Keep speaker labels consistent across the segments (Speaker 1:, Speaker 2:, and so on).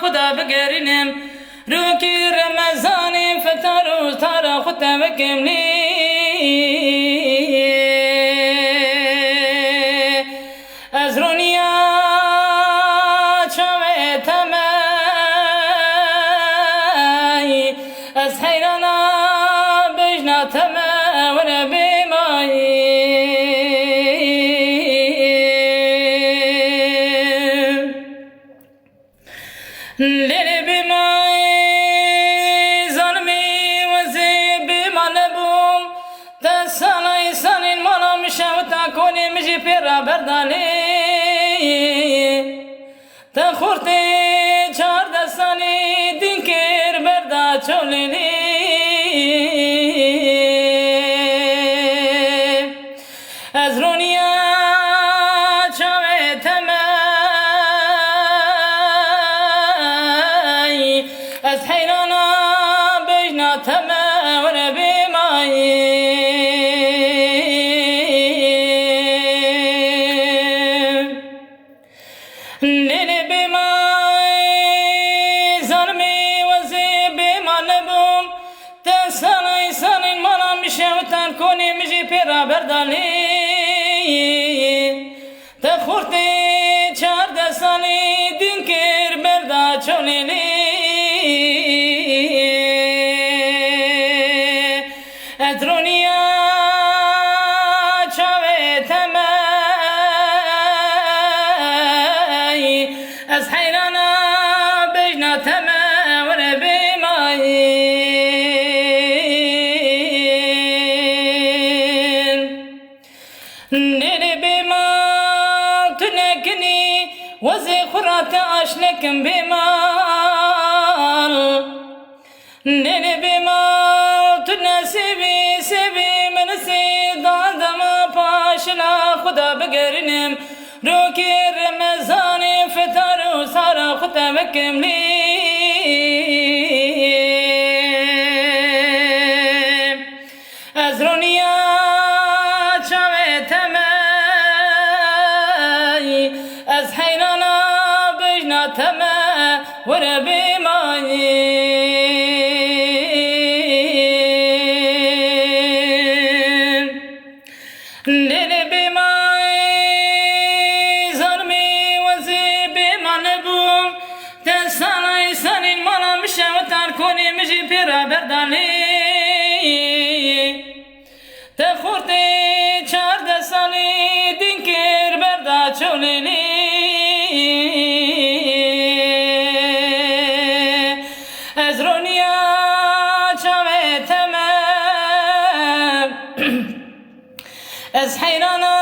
Speaker 1: خدا بگرینم روکی رمضانی فتر و تارا خدا بکملی از رونیا چاوه تمای از حیرانا بجنا تمای و نبی مایی لیلی بی مایی ظلمی وزی بی مالبوم تا سالای سالین مالا میشه و تا کنی میجی پیرا بردالی تا خورتی 14 سالی دینکر بردا چولینی از رونیا چاوه تمای از حیرانا بجنا تمای و نبی مایی لیلی بی مای ظلمی وزی بی مالبوم تا سالای سالین مالا میشه و تن کنی میجی پیرا بردالی تا خورتی 14 سالی دینکر بردا چولینی از رونیا چاوه تمای از حیرانا بجنا تمای و نبی مایی لیلی بی مال تو نکنی وزی خورات عشنکم بی مال لیلی بی مال تو نسیبی سیبی منسی دادم پاشلا خدا بگرینم روکی رمضانی فتر و سارا خدا بکملی از رونیا چاوه تمای از حیرانا بجنا تمای و نبی مایی لیلی بی مای ظلمی وزی بی مالبوم تا سالای سالین مالا میشه و تن کنی میجی پیرا بردالی تا خورتی 14 سالی دینکر بردا چولینی از رونیا چاوه تمام از حیرانا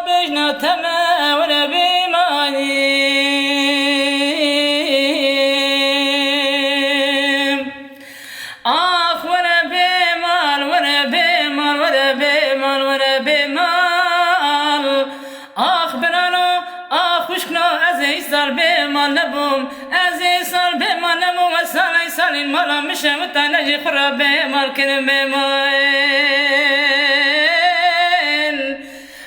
Speaker 1: بجنا تمام و نبی مایی آخ و نبی مال و نبی مال و نبی مال و نبی مال آخ برانو آخ خوشکنو از ایسال بی مال نبوم از ایسال بی مال نبوم از سالای سالین مالا میشه و تا نجی خورا بی مال کنم بی مال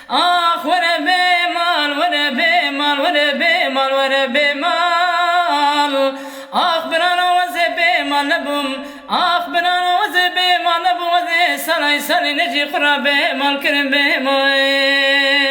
Speaker 1: آخ ور بیمال ور بیمال ور بیمال ور بیمال آخ برانو وز بیمال نبوم آخ برانو وز بیمال نبوم وز سالای سالی نجی خورا بیمال کرم بیمال